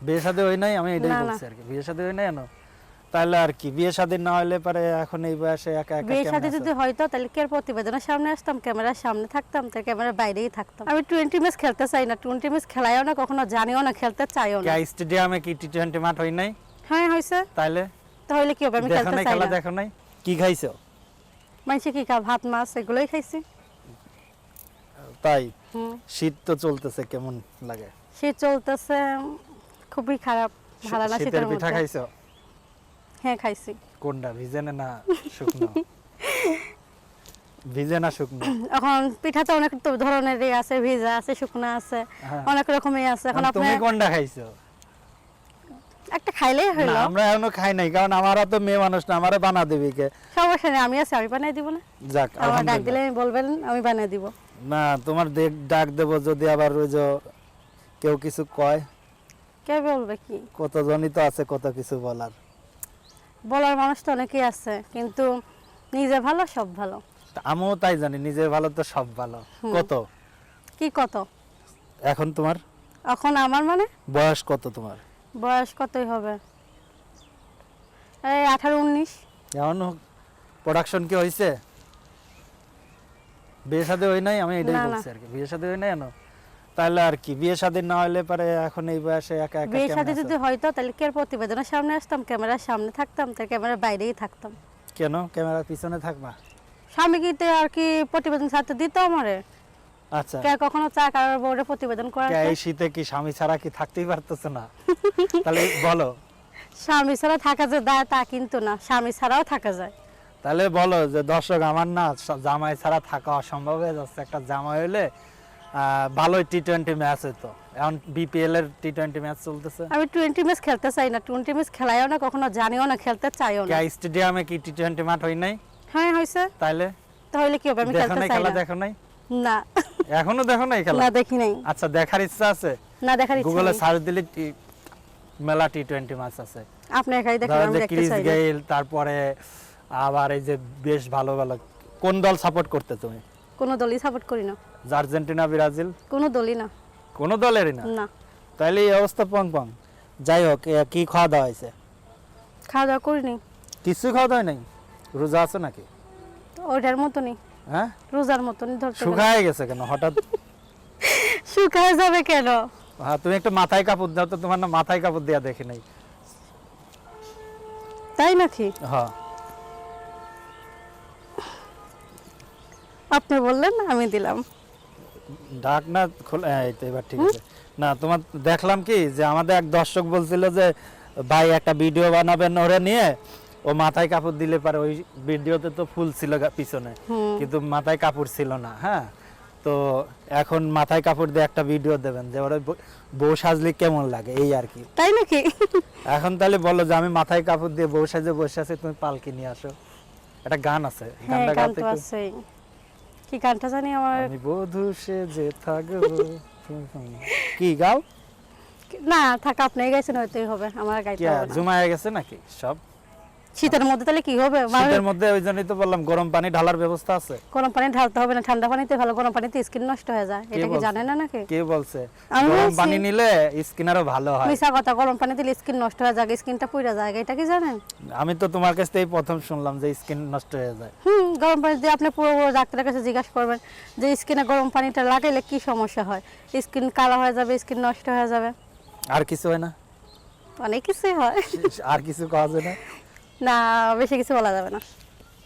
বিয়ে শাদী হয় নাই, আমি এটাই না, না। বলছি আর কি। বিয়ে শাদী হয় নাই জানো, তাহলে আর কি বিয়ে শাদী না হলে পরে এখন এই বয়সে একা একা বিয়ে কেমন শাদী আছো? যদি হয়তো তাহলে কি আর প্রতিবেদনের সামনে আসতাম, ক্যামেরার সামনে থাকতাম, তাই ক্যামেরার বাইরেই থাকতাম। আমি 20 ম্যাচ খেলতে চাই না, 20 ম্যাচ খেলাইও না, কখনো জানিও না, খেলতে চাইও না। কে স্টেডিয়ামে কি টি-20 মাঠ হয় নাই? হ্যাঁ হয়েছে, তাহলে তাহলে কি হবে, আমি দেখো খেলতে নাই, চাই খেলা না। দেখো নাই? কি খাইছো? মানুষে কি খা, ভাত মাছ এগুলোই খাইছি। তাই? হুম। শীত তো চলতেছে, কেমন লাগে? শীত চলতেছে, খুবই খারাপ, ভালো না শীতের শীতের পিঠা মধ্যে। খাইছো? হ্যাঁ খাইছি। কোনটা, ভিজেনে না শুকনো? ভিজে না শুকনো? এখন পিঠা তো অনেক তো ধরনেরই আছে, ভিজা আছে, শুকনা আছে, হ্যাঁ। অনেক রকমই আছে। এখন আপনি তুমি কোনটা খাইছো? একটা খাইলেই না, হইলো। আমরা এখনো খাই নাই, কারণ আমারা তো মেয়ে মানুষ না, আমারে বানা দেবে কে? সমস্যা নেই, আমি আছি, আমি বানিয়ে দিব না। যাক, আমার ডাক দিলে আলহামদুলিল্লাহ। আমি বলবেন, আমি বানিয়ে দিব। না, তোমার ডাক দেবো যদি আবার ওই যে কেউ কিছু কয়। কে বলবে কি? কতজনই তো আছে কত কিছু বলার। বলার মানুষ তো অনেকেই আছে, কিন্তু নিজে ভালো সব ভালো। তা আমিও তাই জানি, নিজের ভালো তো সব ভালো। কত কি কত? এখন তোমার এখন আমার মানে বয়স কত? তোমার বয়স কতই হবে, এই 18-19। এমন প্রোডাকশন কি হয়েছে? বিয়ে শাদী হয় নাই, আমি এটাই না, না। বলছি আর কি। বিয়ে শাদী হয় নাই জানো, তাহলে আর কি বিয়ে শাদী না হলে পরে এখন এই বয়সে একা একা বিয়ে কেমন শাদী আছো? যদি হয়তো তাহলে কি আর প্রতিবেদনের সামনে আসতাম, ক্যামেরার সামনে থাকতাম, তাই ক্যামেরার বাইরেই থাকতাম। কেন ক্যামেরার পিছনে থাকবা? স্বামী কি আর কি প্রতিবেদন ছাড়তে দিত আমারে? আচ্ছা, কে কখনো চায় কারোর বোর্ডে প্রতিবেদন করার? কে এই শীতে কি স্বামী ছাড়া কি থাকতেই পারতেছে না? তাহলে বলো, স্বামী ছাড়া থাকা যে দায় তা কিন্তু না, স্বামী ছাড়াও থাকা যায়। তাহলে বলো যে দর্শক আমার না জামাই ছাড়া থাকা অসম্ভব হয়ে যাচ্ছে। একটা জামাই হইলে ভালোই টি-20 ম্যাচ হতো। এখন বিপিএল এর টি-20 ম্যাচ চলতেছে। আমি 20 ম্যাচ খেলতে চাই না, 20 ম্যাচ খেলাইও না, কখনো জানিও না, খেলতে চাইও না। কে স্টেডিয়ামে কি টি-20 মাঠ হয় নাই? হ্যাঁ হয়েছে, তাইলে তাহলে কি হবে, আমি দেখো খেলতে নাই, চাই খেলা না। দেখো নাই? না, এখনো দেখো নাই খেলা? না দেখি নাই। আচ্ছা, দেখার ইচ্ছা আছে? না দেখার ইচ্ছা গুগলে নেই। সার্চ দিলে মেলা টি-20 ম্যাচ আছে। আপনি একাই দেখেন, ধরো আমি যে দেখতে ক্রিস চাই না। গেইল, তারপরে আবার এই যে বেশ ভালো ভালো। কোন দল সাপোর্ট করতে তুমি? কোনো দলই সাপোর্ট করি না, আর্জেন্টিনা, ব্রাজিল? কোনো দলই না। কোন দলেরই না? না, তাইলে এই অবস্থা পং পং। যাই হোক, কি খাওয়া দাওয়া হয়েছে? খাওয়া দাওয়া করিনি। কিছু খাওয়া দাওয়া নাই? রোজা আছে নাকি? তো ওইটার মতনই, হ্যাঁ, রোজার মতনই ধরতে গেলে। শুকায় গেছে কেন হঠাৎ? শুকায় যাবে কেন? হ্যাঁ, তুমি একটু মাথায় কাপড় দাও তো, তোমার না মাথায় কাপড় দেওয়া দেখি নাই। তাই নাকি? হ্যাঁ, আপনি বললেন, আমি দিলাম। ঢাক না খোলা, এই তো এবার ঠিক আছে। না, তোমার দেখলাম কি যে আমাদের এক দর্শক বলছিল যে ভাই একটা ভিডিও বানাবেন ওরে নিয়ে, ও মাথায় কাপড় দিলে পারে। ওই ভিডিওতে তো ফুল ছিল পিছনে, কিন্তু মাথায় কাপড় ছিল না। হ্যাঁ, তো এখন মাথায় কাপড় দিয়ে একটা ভিডিও দেবেন যে ওরা বউ সাজলে কেমন লাগে, এই আর কি। তাই নাকি? এখন তাহলে বলো যে আমি মাথায় কাপড় দিয়ে বউ সাজে বসে আছি, তুমি পালকি নিয়ে আসো। একটা গান আছে, হ্যাঁ, গানটা গান গাতে তো একটু। আছেই। কি গানটা জানি আমার, আমি বধূ সেজে থাকবো। কি গাও? না থাক, আপনি গাইছেন হয়তোই হবে, আমার গাইতে কি হবে না। জুমায় গেছে নাকি সব? শীতের মধ্যে তাহলে কি হবে? শীতের মধ্যে ওই জন্যই তো বললাম গরম পানি ঢালার ব্যবস্থা আছে। গরম পানি ঢালতে হবে না, ঠান্ডা পানিতে ভালো, গরম পানিতে স্কিন নষ্ট হয়ে যায়, এটা কি বলছে? জানেন না নাকি? কে বলছে আমি গরম বলছি। পানি নিলে স্কিন আরো ভালো হয়? মিছা কথা, গরম পানি দিলে স্কিন নষ্ট হয়ে যায়, স্কিনটা পুড়ে যায়, এটা কি জানেন? আমি তো তোমার কাছ থেকেই প্রথম শুনলাম যে স্কিন নষ্ট হয়ে যায়। গরম পানি দিয়ে আপনি পুরো ডাক্তারের কাছে জিজ্ঞাসা করবেন যে স্কিনে গরম পানিটা লাগাইলে কি সমস্যা হয়। স্কিন কালো হয়ে যাবে, স্কিন নষ্ট হয়ে যাবে, আর কিছু হয় না? অনেক কিছুই হয়। আর কিছু কাজ হয় না? না, বেশি কিছু বলা যাবে না।